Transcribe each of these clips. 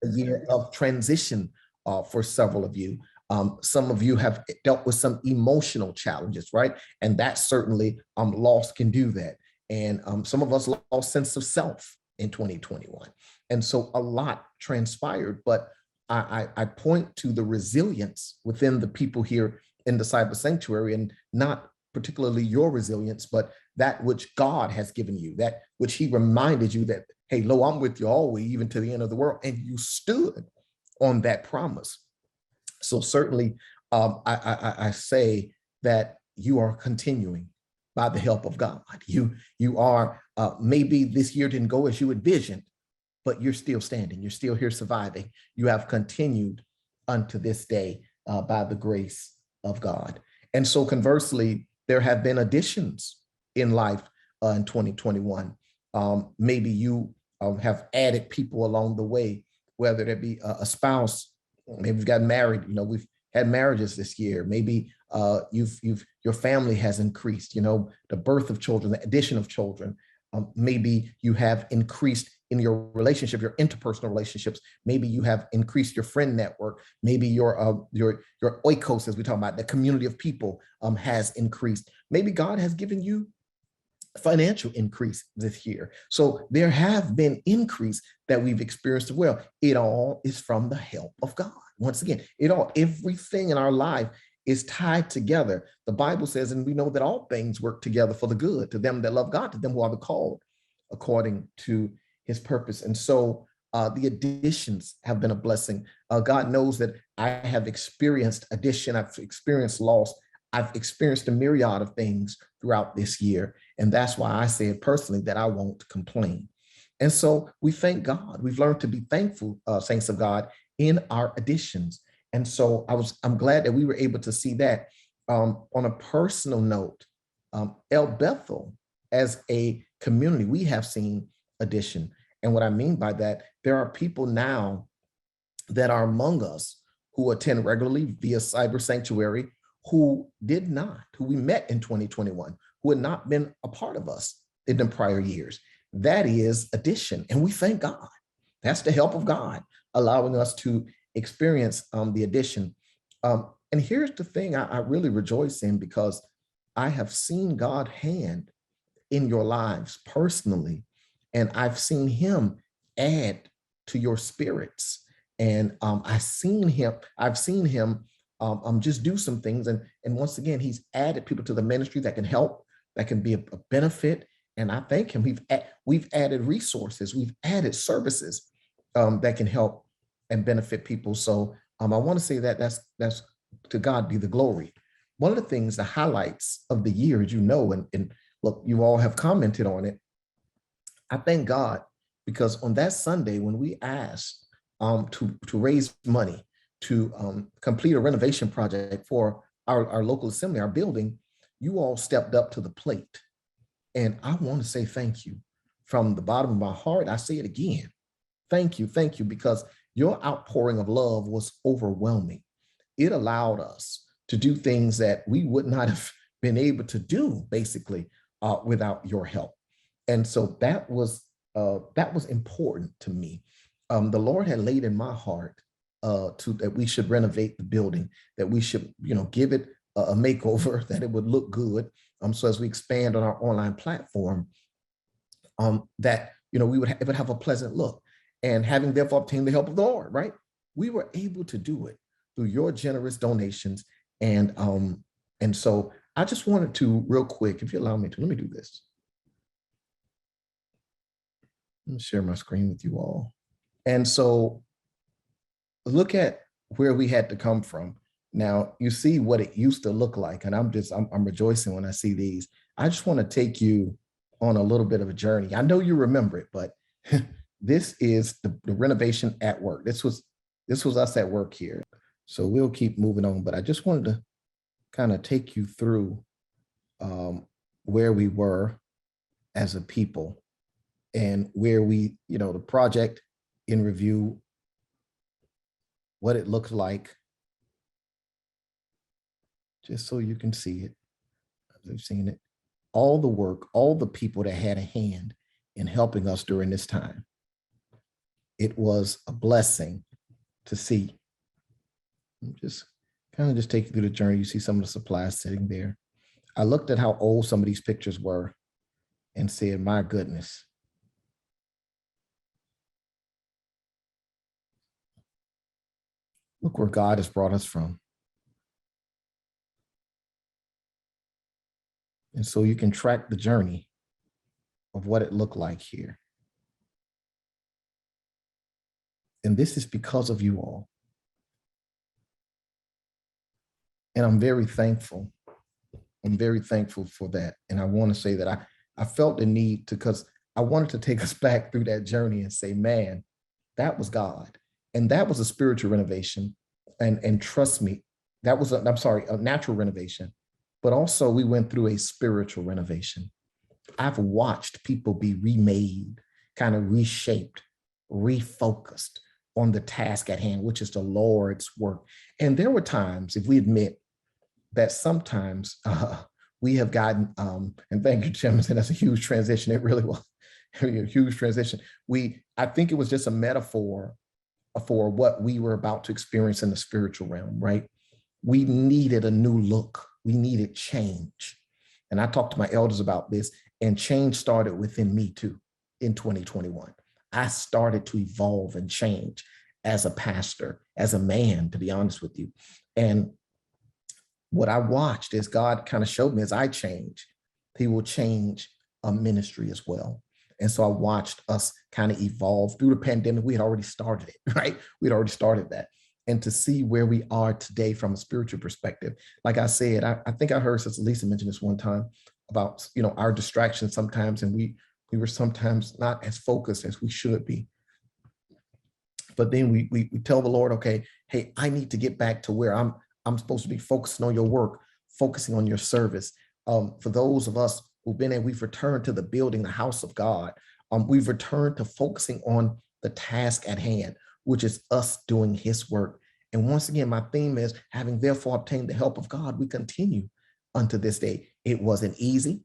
a year of transition for several of you. Some of you have dealt with some emotional challenges, right? And that certainly loss can do that. And some of us lost sense of self in 2021. And so a lot transpired, but I point to the resilience within the people here in the cyber sanctuary, and not particularly your resilience, but that which God has given you, that which he reminded you that, hey, lo, I'm with you always, even to the end of the world. And you stood on that promise. So certainly I say that you are continuing by the help of God. You are, maybe this year didn't go as you envisioned, but you're still standing. You're still here surviving. You have continued unto this day by the grace of God. And so conversely, there have been additions in life in 2021. Maybe you have added people along the way, whether it be a spouse, maybe you've gotten married. You know, we've had marriages this year. Maybe your family has increased, you know, the birth of children, the addition of children. Maybe you have increased in your relationship, your interpersonal relationships. Maybe you have increased your friend network. Maybe your oikos, as we talk about, the community of people has increased. Maybe God has given you financial increase this year. So there have been increase that we've experienced as well. It all is from the help of God. Once again, everything in our life is tied together. The Bible says, and we know that all things work together for the good to them that love God, to them who are the called according to his purpose. And so the additions have been a blessing. God knows that I have experienced addition. I've experienced loss. I've experienced a myriad of things throughout this year. And that's why I said personally that I won't complain. And so we thank God. We've learned to be thankful, saints of God, in our additions. And so I'm glad that we were able to see that. On a personal note, Bethel as a community, we have seen addition. And what I mean by that, there are people now that are among us who attend regularly via Cyber Sanctuary, who we met in 2021, who had not been a part of us in the prior years. That is addition. And we thank God. That's the help of God, allowing us to experience the addition. And here's the thing I really rejoice in, because I have seen God's hand in your lives personally, and I've seen him add to your spirits. And I've seen him just do some things. And once again, he's added people to the ministry that can help, that can be a benefit. And I thank him. We've added resources, we've added services that can help and benefit people. So I want to say that that's to God be the glory. One of the things, the highlights of the year, as you know, and look, you all have commented on it. I thank God, because on that Sunday when we asked to raise money to complete a renovation project for our local assembly, our building, you all stepped up to the plate. And I want to say thank you from the bottom of my heart. I say it again. Thank you, because your outpouring of love was overwhelming. It allowed us to do things that we would not have been able to do, basically, without your help. And so that was important to me. The Lord had laid in my heart that we should renovate the building, that we should, give it a makeover, that it would look good. So as we expand on our online platform, that it would have a pleasant look. And having therefore obtained the help of the Lord, right? We were able to do it through your generous donations. And so I just wanted to, real quick, if you allow me to, let me do this. Let me share my screen with you all. And so look at where we had to come from. Now you see what it used to look like. And I'm rejoicing when I see these. I just want to take you on a little bit of a journey. I know you remember it, but this is the renovation at work. This was us at work here. So we'll keep moving on, but I just wanted to kind of take you through where we were as a people and where we, the project in review, what it looked like, just so you can see it. I've seen it, all the work, all the people that had a hand in helping us during this time. It was a blessing to see. Just kind of just take you through the journey. You see some of the supplies sitting there. I looked at how old some of these pictures were and said, my goodness. Look where God has brought us from. And so you can track the journey of what it looked like here. And this is because of you all. And I'm very thankful. I'm very thankful for that. And I want to say that I felt the need to, because I wanted to take us back through that journey and say, man, that was God. And that was a spiritual renovation. And trust me, that was, a natural renovation. But also we went through a spiritual renovation. I've watched people be remade, kind of reshaped, refocused on the task at hand, which is the Lord's work. And there were times, if we admit, that sometimes we have gotten, and thank you, Jim, that's a huge transition. It really was a huge transition. I think it was just a metaphor for what we were about to experience in the spiritual realm, right? We needed a new look. We needed change. And I talked to my elders about this, and change started within me too in 2021. I started to evolve and change as a pastor, as a man, to be honest with you. And what I watched is God kind of showed me as I change, he will change a ministry as well. And so I watched us kind of evolve through the pandemic. We had already started it, right? We'd already started that. And to see where we are today from a spiritual perspective, like I said, I think I heard Sister Lisa mention this one time about, our distractions sometimes, and we were sometimes not as focused as we should be. But then we tell the Lord, okay, hey, I need to get back to where I'm supposed to be focusing on your work, focusing on your service. For those of us who've been in, we've returned to the building, the house of God. We've returned to focusing on the task at hand, which is us doing his work. And once again, my theme is, having therefore obtained the help of God, we continue unto this day. It wasn't easy.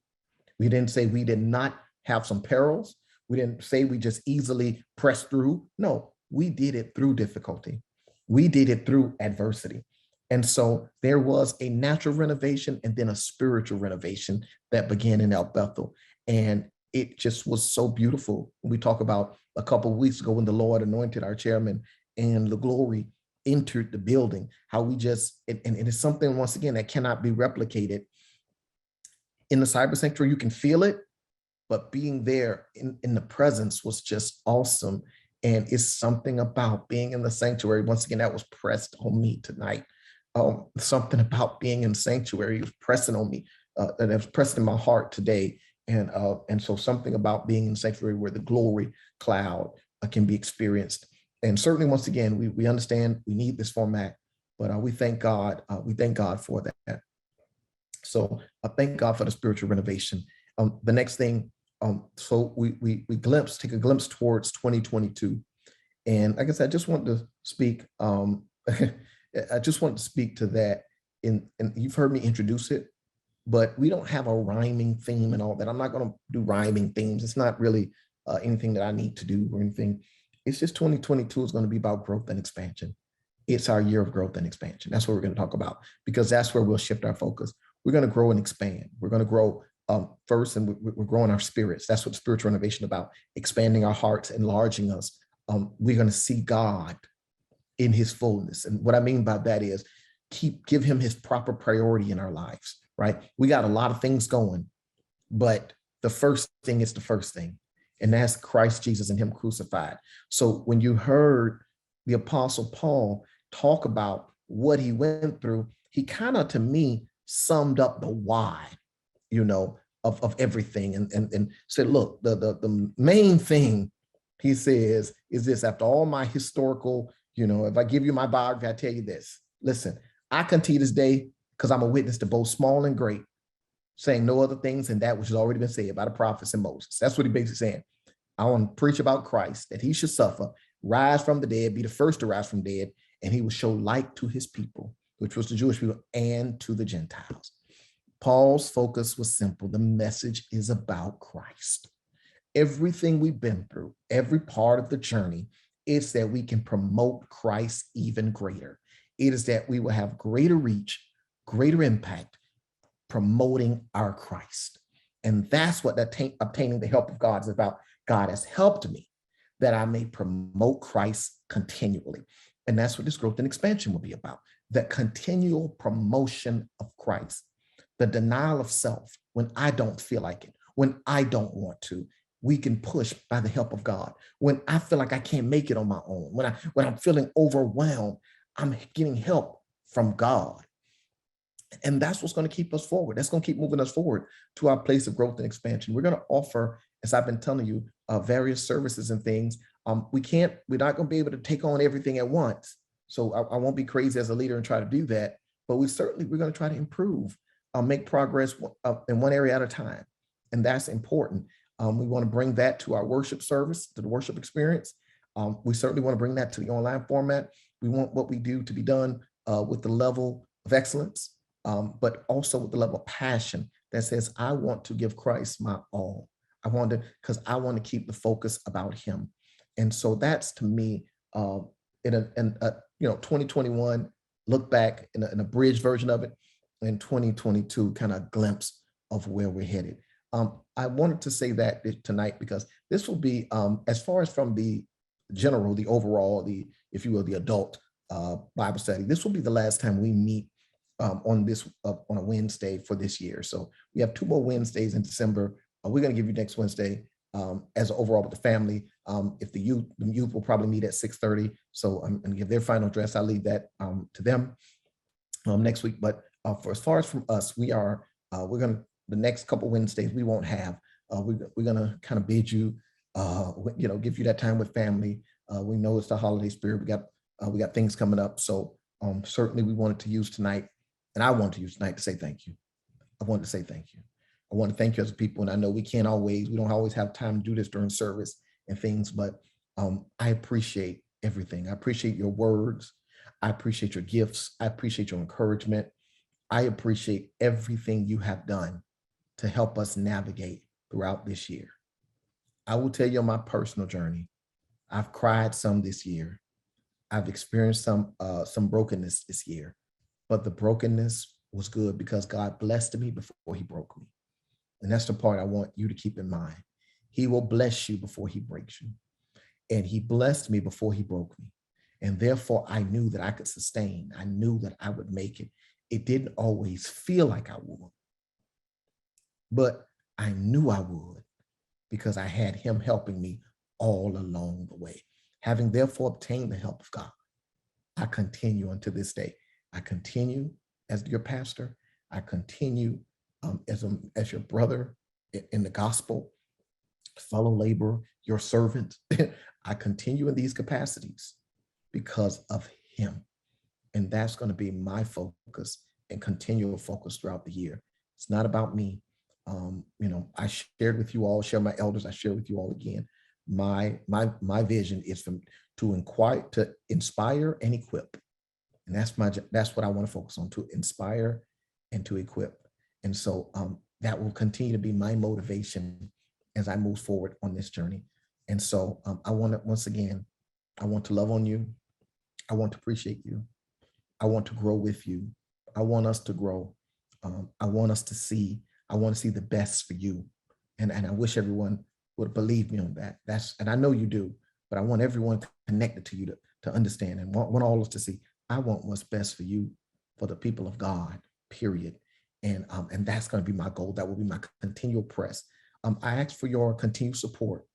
We didn't say we did not have some perils. We didn't say we just easily pressed through. No, we did it through difficulty. We did it through adversity. And so there was a natural renovation and then a spiritual renovation that began in El Bethel. And it just was so beautiful. We talk about a couple of weeks ago when the Lord anointed our chairman and the glory entered the building, how we just, and it's something, once again, that cannot be replicated. In the cyber sanctuary, you can feel it, but being there in the presence was just awesome. And it's something about being in the sanctuary, once again, that was pressed on me tonight. Something about being in sanctuary was pressing on me, that was pressing in my heart today. And so something about being in sanctuary where the glory cloud can be experienced. And certainly, once again, we understand we need this format, but we thank God. We thank God for that. So I thank God for the spiritual renovation. The next thing, so we take a glimpse towards 2022. And like I said, I just want to speak. I just want to speak to that. And you've heard me introduce it, but we don't have a rhyming theme and all that. I'm not going to do rhyming themes. It's not really anything that I need to do or anything. It's just 2022 is going to be about growth and expansion. It's our year of growth and expansion. That's what we're going to talk about, because that's where we'll shift our focus. We're going to grow and expand. We're going to grow first, and we're growing our spirits. That's what spiritual renovation is about, expanding our hearts, enlarging us. We're going to see God in his fullness. And what I mean by that is give him his proper priority in our lives, right? We got a lot of things going, but the first thing is the first thing, and that's Christ Jesus and him crucified. So when you heard the Apostle Paul talk about what he went through, he kind of, to me, summed up the why, of everything, and said, look, the main thing, he says, is this: after all my historical, if I give you my biography, I tell you this, listen, I continue this day because I'm a witness to both small and great, saying no other things than that which has already been said by the prophets and Moses. That's what he basically saying. I want to preach about Christ, that he should suffer, rise from the dead, be the first to rise from dead, and he will show light to his people, which was the Jewish people, and to the Gentiles. Paul's focus was simple. The message is about Christ. Everything we've been through, every part of the journey, It's that we can promote Christ even greater. It is that we will have greater reach, greater impact, promoting our Christ. And that's what obtaining the help of God is about. God has helped me that I may promote Christ continually. And that's what this growth and expansion will be about. The continual promotion of Christ, the denial of self when I don't feel like it, when I don't want to. We can push by the help of God. When I feel like I can't make it on my own, when I'm feeling overwhelmed, I'm getting help from God. And that's what's going to keep us forward. That's going to keep moving us forward to our place of growth and expansion. We're going to offer, as I've been telling you, various services and things. We're not going to be able to take on everything at once. So I won't be crazy as a leader and try to do that. But we're going to try to improve, make progress in one area at a time. And that's important. We want to bring that to our worship service, to the worship experience. We certainly want to bring that to the online format. We want what we do to be done with the level of excellence, but also with the level of passion that says, I want to give Christ my all. Because I want to keep the focus about him. And so that's, to me, in a 2021 look back in a bridge version of it, and 2022 kind of glimpse of where we're headed. I wanted to say that tonight because this will be, as far as from the general, the overall, if you will, the adult Bible study, this will be the last time we meet on a Wednesday for this year. So we have 2 more Wednesdays in December. We're going to give you next Wednesday as overall with the family. If the youth will probably meet at 6:30. So I'm going to give their final address. I'll leave that to them next week. But for as far as from us, we're going to, the next couple Wednesdays we won't have. We're going to kind of bid you, give you that time with family. We know it's the holiday spirit. We got things coming up. So certainly we wanted to use tonight, and I want to use tonight to say thank you. I want to say thank you. I want to thank you as a people. And I know we don't always have time to do this during service and things, but I appreciate everything. I appreciate your words. I appreciate your gifts. I appreciate your encouragement. I appreciate everything you have done to help us navigate throughout this year. I will tell you on my personal journey, I've cried some this year. I've experienced some brokenness this year, but the brokenness was good because God blessed me before he broke me. And that's the part I want you to keep in mind. He will bless you before he breaks you. And he blessed me before he broke me. And therefore I knew that I could sustain. I knew that I would make it. It didn't always feel like I would, but I knew I would because I had him helping me all along the way. Having therefore obtained the help of God, I continue unto this day. I continue as your pastor. I continue as your brother in the gospel, fellow laborer, your servant. I continue in these capacities because of him. And that's going to be my focus and continual focus throughout the year. It's not about me. I shared with you all, share my elders, I share with you all again. My vision is to inspire and equip. And that's what I want to focus on, to inspire and to equip. And so that will continue to be my motivation as I move forward on this journey. And so I want to love on you. I want to appreciate you. I want to grow with you. I want us to grow. I want to see the best for you. And I wish everyone would believe me on that. And I know you do, but I want everyone connected to you to understand and want all of us to see, I want what's best for you, for the people of God, period. And that's going to be my goal. That will be my continual press. I ask for your continued support.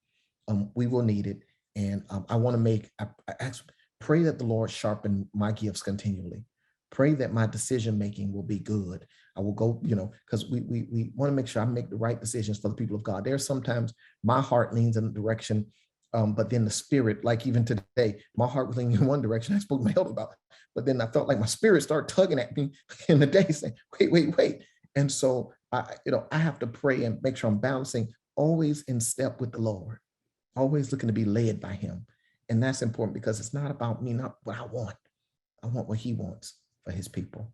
We will need it. And I pray that the Lord sharpen my gifts continually. Pray that my decision-making will be good. I will go, because we want to make sure I make the right decisions for the people of God. There's sometimes my heart leans in a direction, but then the spirit, like even today, my heart was leaning in one direction. I spoke to my elder about, but then I felt like my spirit started tugging at me in the day saying, wait. And so I have to pray and make sure I'm balancing, always in step with the Lord, always looking to be led by him. And that's important because it's not about me, not what I want. I want what he wants for his people.